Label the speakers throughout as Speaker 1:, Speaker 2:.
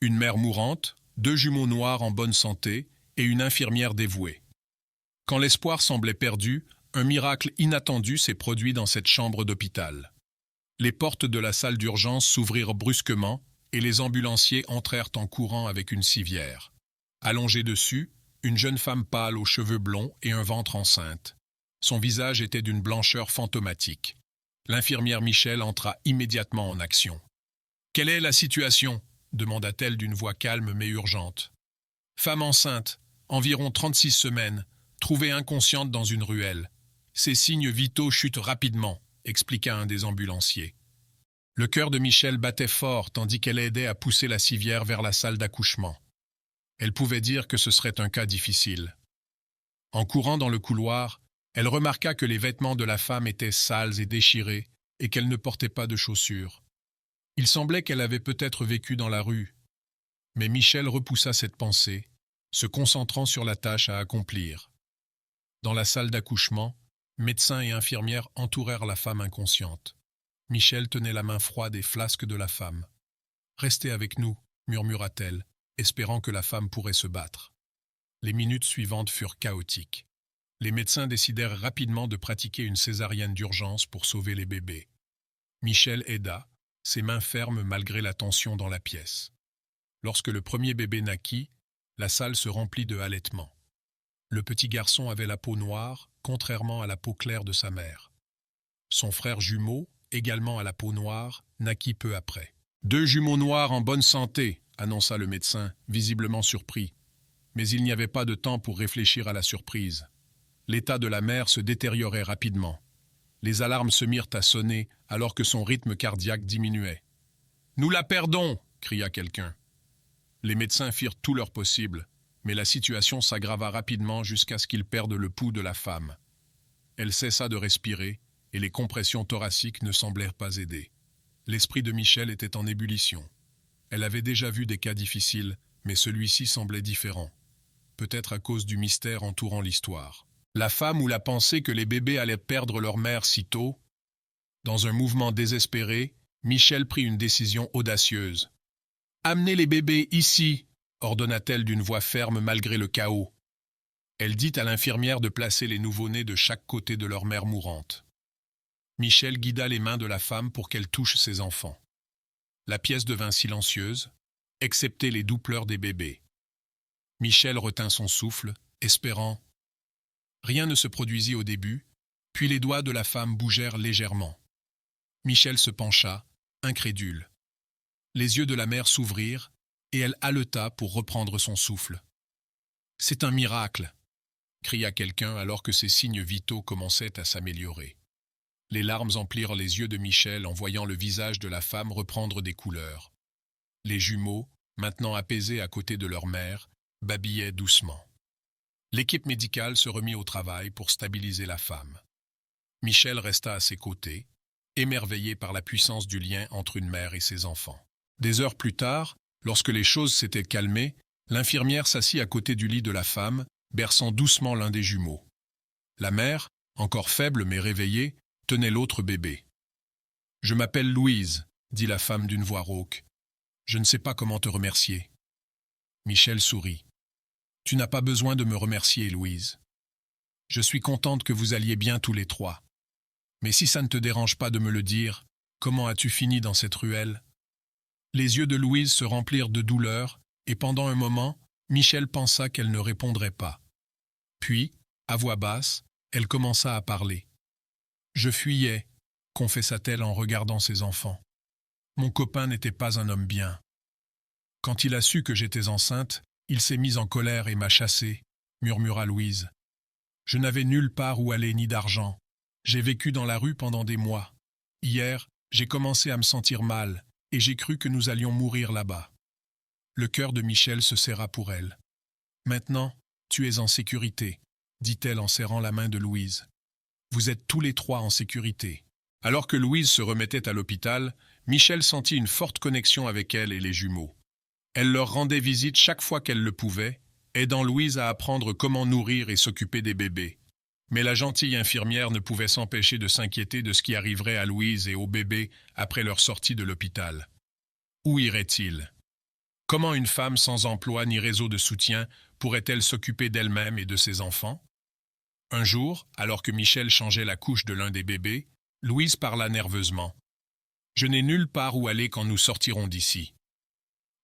Speaker 1: Une mère mourante, deux jumeaux noirs en bonne santé et une infirmière dévouée. Quand l'espoir semblait perdu, un miracle inattendu s'est produit dans cette chambre d'hôpital. Les portes de la salle d'urgence s'ouvrirent brusquement et les ambulanciers entrèrent en courant avec une civière. Allongée dessus, une jeune femme pâle aux cheveux blonds et un ventre enceinte. Son visage était d'une blancheur fantomatique. L'infirmière Michel entra immédiatement en action. « Quelle est la situation ?» demanda-t-elle d'une voix calme mais urgente. « Femme enceinte, environ 36 semaines, trouvée inconsciente dans une ruelle. Ses signes vitaux chutent rapidement, » expliqua un des ambulanciers. Le cœur de Michel battait fort tandis qu'elle aidait à pousser la civière vers la salle d'accouchement. Elle pouvait dire que ce serait un cas difficile. En courant dans le couloir, elle remarqua que les vêtements de la femme étaient sales et déchirés et qu'elle ne portait pas de chaussures. Il semblait qu'elle avait peut-être vécu dans la rue. Mais Michel repoussa cette pensée, se concentrant sur la tâche à accomplir. Dans la salle d'accouchement, médecins et infirmières entourèrent la femme inconsciente. Michel tenait la main froide et flasque de la femme. « Restez avec nous », murmura-t-elle, espérant que la femme pourrait se battre. Les minutes suivantes furent chaotiques. Les médecins décidèrent rapidement de pratiquer une césarienne d'urgence pour sauver les bébés. Michel aida, ses mains fermes malgré la tension dans la pièce. Lorsque le premier bébé naquit, la salle se remplit de halètements. Le petit garçon avait la peau noire, contrairement à la peau claire de sa mère. Son frère jumeau, également à la peau noire, naquit peu après. « Deux jumeaux noirs en bonne santé », annonça le médecin, visiblement surpris. Mais il n'y avait pas de temps pour réfléchir à la surprise. L'état de la mère se détériorait rapidement. Les alarmes se mirent à sonner alors que son rythme cardiaque diminuait. « Nous la perdons !» cria quelqu'un. Les médecins firent tout leur possible, mais la situation s'aggrava rapidement jusqu'à ce qu'ils perdent le pouls de la femme. Elle cessa de respirer et les compressions thoraciques ne semblèrent pas aider. L'esprit de Michel était en ébullition. Elle avait déjà vu des cas difficiles, mais celui-ci semblait différent. Peut-être à cause du mystère entourant l'histoire. La femme ou la pensée que les bébés allaient perdre leur mère si tôt? Dans un mouvement désespéré, Michel prit une décision audacieuse. « Amenez les bébés ici !» ordonna-t-elle d'une voix ferme malgré le chaos. Elle dit à l'infirmière de placer les nouveau-nés de chaque côté de leur mère mourante. Michel guida les mains de la femme pour qu'elle touche ses enfants. La pièce devint silencieuse, excepté les doux pleurs des bébés. Michel retint son souffle, espérant. Rien ne se produisit au début, puis les doigts de la femme bougèrent légèrement. Michel se pencha, incrédule. Les yeux de la mère s'ouvrirent, et elle haleta pour reprendre son souffle. « C'est un miracle !» cria quelqu'un alors que ses signes vitaux commençaient à s'améliorer. Les larmes emplirent les yeux de Michel en voyant le visage de la femme reprendre des couleurs. Les jumeaux, maintenant apaisés à côté de leur mère, babillaient doucement. L'équipe médicale se remit au travail pour stabiliser la femme. Michel resta à ses côtés, émerveillé par la puissance du lien entre une mère et ses enfants. Des heures plus tard, lorsque les choses s'étaient calmées, l'infirmière s'assit à côté du lit de la femme, berçant doucement l'un des jumeaux. La mère, encore faible mais réveillée, tenait l'autre bébé. « Je m'appelle Louise », dit la femme d'une voix rauque. « Je ne sais pas comment te remercier. » Michel sourit. « Tu n'as pas besoin de me remercier, Louise. Je suis contente que vous alliez bien tous les trois. Mais si ça ne te dérange pas de me le dire, comment as-tu fini dans cette ruelle ?» Les yeux de Louise se remplirent de douleur, et pendant un moment, Michel pensa qu'elle ne répondrait pas. Puis, à voix basse, elle commença à parler. « Je fuyais », confessa-t-elle en regardant ses enfants. « Mon copain n'était pas un homme bien. Quand il a su que j'étais enceinte, il s'est mis en colère et m'a chassée, » murmura Louise. « Je n'avais nulle part où aller ni d'argent. J'ai vécu dans la rue pendant des mois. Hier, j'ai commencé à me sentir mal, et j'ai cru que nous allions mourir là-bas. » Le cœur de Michel se serra pour elle. « Maintenant, tu es en sécurité, » dit-elle en serrant la main de Louise. « Vous êtes tous les trois en sécurité. » Alors que Louise se remettait à l'hôpital, Michel sentit une forte connexion avec elle et les jumeaux. Elle leur rendait visite chaque fois qu'elle le pouvait, aidant Louise à apprendre comment nourrir et s'occuper des bébés. Mais la gentille infirmière ne pouvait s'empêcher de s'inquiéter de ce qui arriverait à Louise et au bébé après leur sortie de l'hôpital. Où irait-il? Comment une femme sans emploi ni réseau de soutien pourrait-elle s'occuper d'elle-même et de ses enfants? Un jour, alors que Michel changeait la couche de l'un des bébés, Louise parla nerveusement. « Je n'ai nulle part où aller quand nous sortirons d'ici. »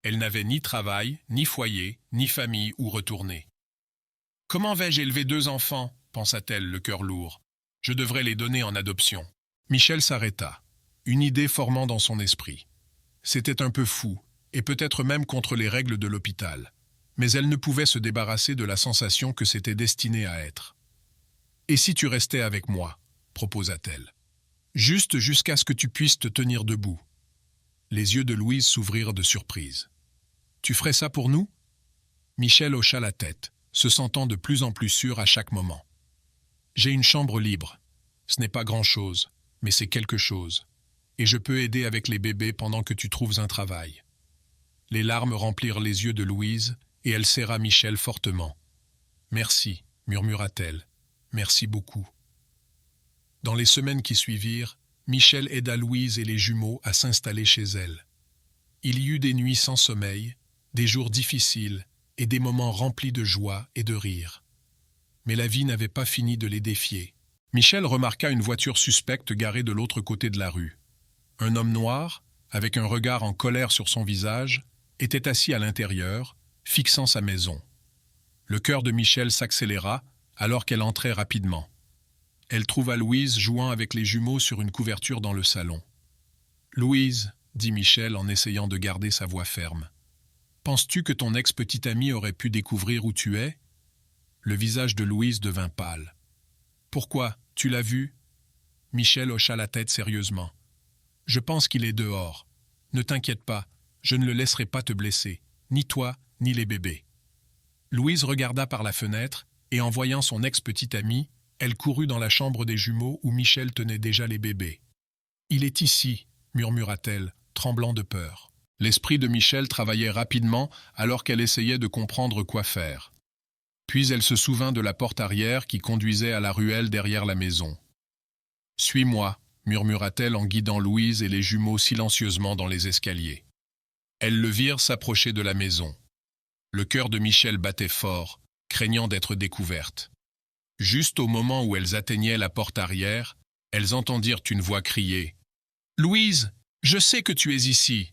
Speaker 1: Elle n'avait ni travail, ni foyer, ni famille où retourner. « Comment vais-je élever 2 enfants ?» pensa-t-elle, le cœur lourd. « Je devrais les donner en adoption. » Michel s'arrêta, une idée formant dans son esprit. C'était un peu fou, et peut-être même contre les règles de l'hôpital. Mais elle ne pouvait se débarrasser de la sensation que c'était destiné à être. « Et si tu restais avec moi ?» proposa-t-elle. « Juste jusqu'à ce que tu puisses te tenir debout. » Les yeux de Louise s'ouvrirent de surprise. « Tu ferais ça pour nous ?» Michel hocha la tête, se sentant de plus en plus sûr à chaque moment. « J'ai une chambre libre. Ce n'est pas grand-chose, mais c'est quelque chose. Et je peux aider avec les bébés pendant que tu trouves un travail. » Les larmes remplirent les yeux de Louise, et elle serra Michel fortement. « Merci, » murmura-t-elle. « Merci beaucoup. » Dans les semaines qui suivirent, Michel aida Louise et les jumeaux à s'installer chez elle. Il y eut des nuits sans sommeil, des jours difficiles et des moments remplis de joie et de rire. Mais la vie n'avait pas fini de les défier. Michel remarqua une voiture suspecte garée de l'autre côté de la rue. Un homme noir, avec un regard en colère sur son visage, était assis à l'intérieur, fixant sa maison. Le cœur de Michel s'accéléra alors qu'elle entrait rapidement. Elle trouva Louise jouant avec les jumeaux sur une couverture dans le salon. « Louise, » dit Michel en essayant de garder sa voix ferme. « Penses-tu que ton ex-petite amie aurait pu découvrir où tu es ?» Le visage de Louise devint pâle. « Pourquoi? Tu l'as vu ?» Michel hocha la tête sérieusement. « Je pense qu'il est dehors. Ne t'inquiète pas, je ne le laisserai pas te blesser, ni toi, ni les bébés. » Louise regarda par la fenêtre et en voyant son ex-petite amie, elle courut dans la chambre des jumeaux où Michel tenait déjà les bébés. « Il est ici, » murmura-t-elle, tremblant de peur. L'esprit de Michel travaillait rapidement alors qu'elle essayait de comprendre quoi faire. Puis elle se souvint de la porte arrière qui conduisait à la ruelle derrière la maison. « Suis-moi » murmura-t-elle en guidant Louise et les jumeaux silencieusement dans les escaliers. Elles le virent s'approcher de la maison. Le cœur de Michel battait fort, craignant d'être découverte. Juste au moment où elles atteignaient la porte arrière, elles entendirent une voix crier « Louise, je sais que tu es ici !»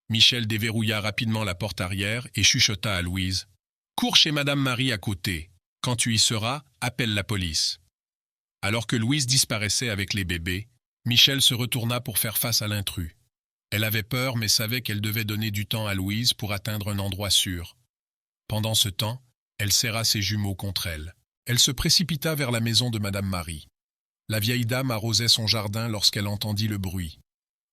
Speaker 1: Michel déverrouilla rapidement la porte arrière et chuchota à Louise « Cours chez Madame Marie à côté. Quand tu y seras, appelle la police. » Alors que Louise disparaissait avec les bébés, Michel se retourna pour faire face à l'intrus. Elle avait peur mais savait qu'elle devait donner du temps à Louise pour atteindre un endroit sûr. Pendant ce temps, elle serra ses jumeaux contre elle. Elle se précipita vers la maison de Madame Marie. La vieille dame arrosait son jardin lorsqu'elle entendit le bruit.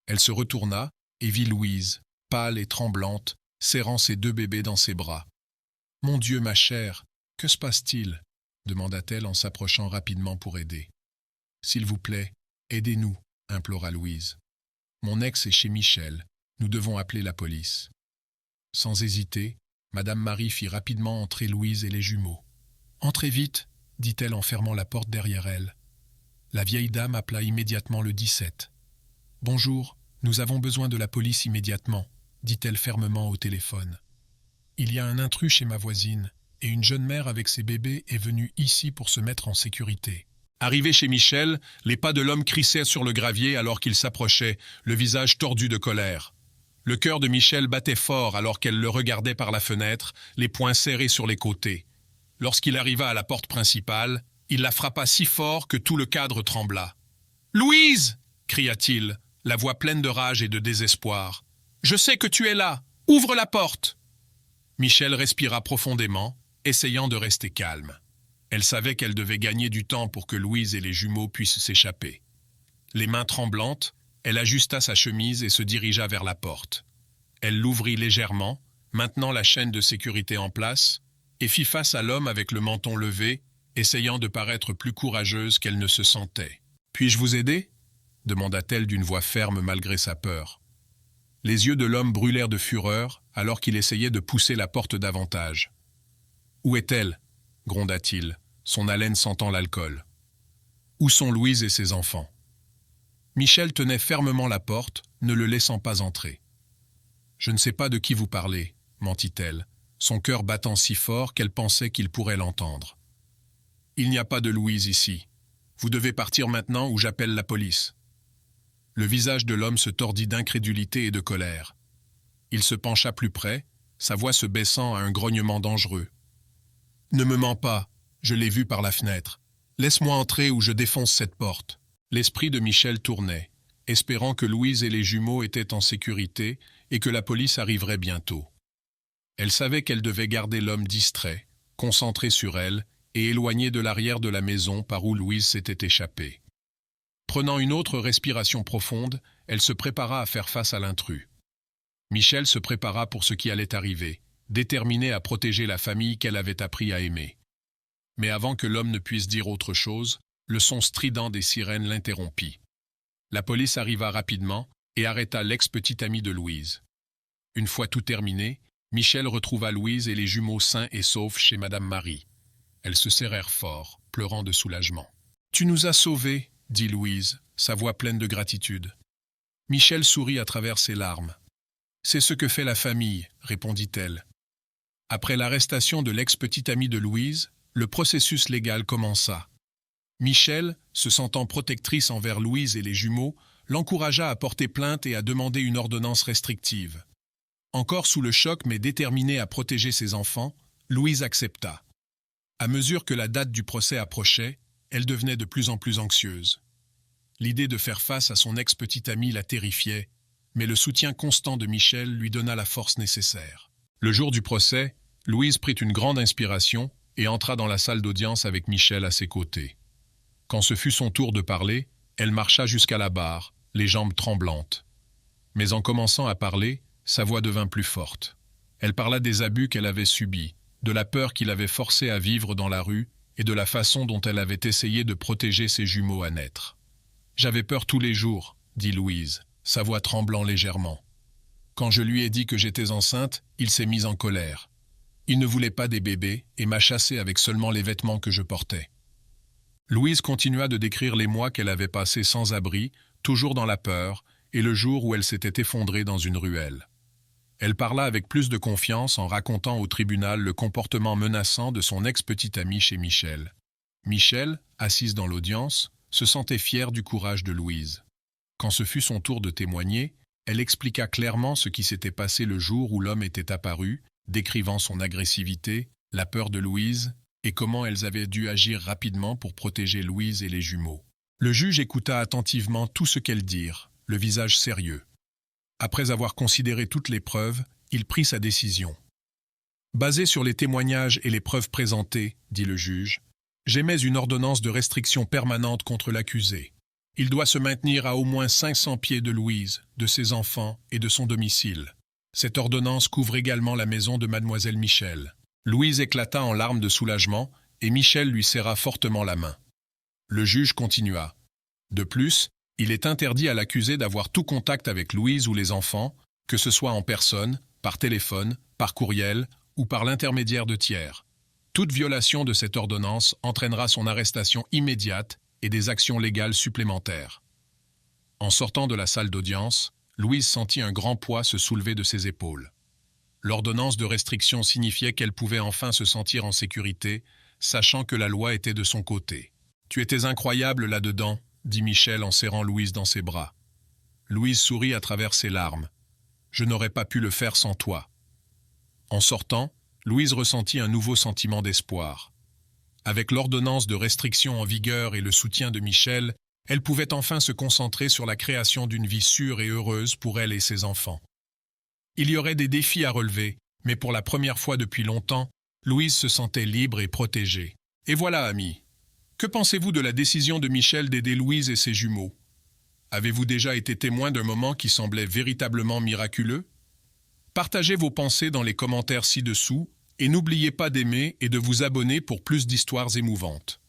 Speaker 1: Elle se retourna et vit Louise, pâle et tremblante, serrant ses 2 bébés dans ses bras. « Mon Dieu, ma chère, que se passe-t-il » demanda-t-elle en s'approchant rapidement pour aider. « S'il vous plaît, aidez-nous » implora Louise. « Mon ex est chez Michel. Nous devons appeler la police. » Sans hésiter, Madame Marie fit rapidement entrer Louise et les jumeaux. « Entrez vite » dit-elle en fermant la porte derrière elle. La vieille dame appela immédiatement le 17. « Bonjour, nous avons besoin de la police immédiatement » dit-elle fermement au téléphone. « Il y a un intrus chez ma voisine, et une jeune mère avec ses bébés est venue ici pour se mettre en sécurité. » Arrivé chez Michel, les pas de l'homme crissaient sur le gravier alors qu'il s'approchait, le visage tordu de colère. Le cœur de Michel battait fort alors qu'elle le regardait par la fenêtre, les poings serrés sur les côtés. Lorsqu'il arriva à la porte principale, il la frappa si fort que tout le cadre trembla. « Louise !» cria-t-il, la voix pleine de rage et de désespoir. « Je sais que tu es là. Ouvre la porte !» Michel respira profondément, essayant de rester calme. Elle savait qu'elle devait gagner du temps pour que Louise et les jumeaux puissent s'échapper. Les mains tremblantes, elle ajusta sa chemise et se dirigea vers la porte. Elle l'ouvrit légèrement, maintenant la chaîne de sécurité en place, et fit face à l'homme avec le menton levé, essayant de paraître plus courageuse qu'elle ne se sentait. « Puis-je vous aider ?» demanda-t-elle d'une voix ferme malgré sa peur. Les yeux de l'homme brûlèrent de fureur alors qu'il essayait de pousser la porte davantage. « Où est-elle » gronda-t-il, son haleine sentant l'alcool. « Où sont Louise et ses enfants ?» Michel tenait fermement la porte, ne le laissant pas entrer. « Je ne sais pas de qui vous parlez, mentit-elle, son cœur battant si fort qu'elle pensait qu'il pourrait l'entendre. « Il n'y a pas de Louise ici. Vous devez partir maintenant ou j'appelle la police. » Le visage de l'homme se tordit d'incrédulité et de colère. Il se pencha plus près, sa voix se baissant à un grognement dangereux. « Ne me mens pas, je l'ai vu par la fenêtre. Laisse-moi entrer ou je défonce cette porte. » L'esprit de Michel tournait, espérant que Louise et les jumeaux étaient en sécurité et que la police arriverait bientôt. Elle savait qu'elle devait garder l'homme distrait, concentré sur elle et éloigné de l'arrière de la maison par où Louise s'était échappée. Prenant une autre respiration profonde, elle se prépara à faire face à l'intrus. Michel se prépara pour ce qui allait arriver, déterminé à protéger la famille qu'elle avait appris à aimer. Mais avant que l'homme ne puisse dire autre chose, le son strident des sirènes l'interrompit. La police arriva rapidement et arrêta l'ex-petite amie de Louise. Une fois tout terminé, Michel retrouva Louise et les jumeaux sains et saufs chez Madame Marie. Elles se serrèrent fort, pleurant de soulagement. « Tu nous as sauvés !» dit Louise, sa voix pleine de gratitude. Michel sourit à travers ses larmes. « C'est ce que fait la famille », répondit-elle. Après l'arrestation de l'ex-petite amie de Louise, le processus légal commença. Michel, se sentant protectrice envers Louise et les jumeaux, l'encouragea à porter plainte et à demander une ordonnance restrictive. Encore sous le choc mais déterminée à protéger ses enfants, Louise accepta. À mesure que la date du procès approchait, elle devenait de plus en plus anxieuse. L'idée de faire face à son ex-petite amie la terrifiait, mais le soutien constant de Michel lui donna la force nécessaire. Le jour du procès, Louise prit une grande inspiration et entra dans la salle d'audience avec Michel à ses côtés. Quand ce fut son tour de parler, elle marcha jusqu'à la barre, les jambes tremblantes. Mais en commençant à parler, sa voix devint plus forte. Elle parla des abus qu'elle avait subis, de la peur qu'il avait forcée à vivre dans la rue et de la façon dont elle avait essayé de protéger ses jumeaux à naître. « J'avais peur tous les jours, » dit Louise, sa voix tremblant légèrement. Quand je lui ai dit que j'étais enceinte, il s'est mis en colère. Il ne voulait pas des bébés et m'a chassée avec seulement les vêtements que je portais. Louise continua de décrire les mois qu'elle avait passés sans abri, toujours dans la peur, et le jour où elle s'était effondrée dans une ruelle. Elle parla avec plus de confiance en racontant au tribunal le comportement menaçant de son ex-petite amie chez Michel. Michel, assise dans l'audience, se sentait fière du courage de Louise. Quand ce fut son tour de témoigner, elle expliqua clairement ce qui s'était passé le jour où l'homme était apparu, décrivant son agressivité, la peur de Louise, et comment elles avaient dû agir rapidement pour protéger Louise et les jumeaux. Le juge écouta attentivement tout ce qu'elles dirent, le visage sérieux. Après avoir considéré toutes les preuves, il prit sa décision. « Basée sur les témoignages et les preuves présentées, dit le juge, j'émets une ordonnance de restriction permanente contre l'accusé. Il doit se maintenir à au moins 500 pieds de Louise, de ses enfants et de son domicile. Cette ordonnance couvre également la maison de mademoiselle Michel. » Louise éclata en larmes de soulagement et Michel lui serra fortement la main. Le juge continua. De plus, il est interdit à l'accusé d'avoir tout contact avec Louise ou les enfants, que ce soit en personne, par téléphone, par courriel ou par l'intermédiaire de tiers. Toute violation de cette ordonnance entraînera son arrestation immédiate et des actions légales supplémentaires. En sortant de la salle d'audience, Louise sentit un grand poids se soulever de ses épaules. L'ordonnance de restriction signifiait qu'elle pouvait enfin se sentir en sécurité, sachant que la loi était de son côté. « Tu étais incroyable là-dedans », dit Michel en serrant Louise dans ses bras. Louise sourit à travers ses larmes. « Je n'aurais pas pu le faire sans toi. » En sortant, Louise ressentit un nouveau sentiment d'espoir. Avec l'ordonnance de restriction en vigueur et le soutien de Michel, elle pouvait enfin se concentrer sur la création d'une vie sûre et heureuse pour elle et ses enfants. Il y aurait des défis à relever, mais pour la première fois depuis longtemps, Louise se sentait libre et protégée. Et voilà, amis. Que pensez-vous de la décision de Michel d'aider Louise et ses jumeaux? Avez-vous déjà été témoin d'un moment qui semblait véritablement miraculeux? Partagez vos pensées dans les commentaires ci-dessous et n'oubliez pas d'aimer et de vous abonner pour plus d'histoires émouvantes.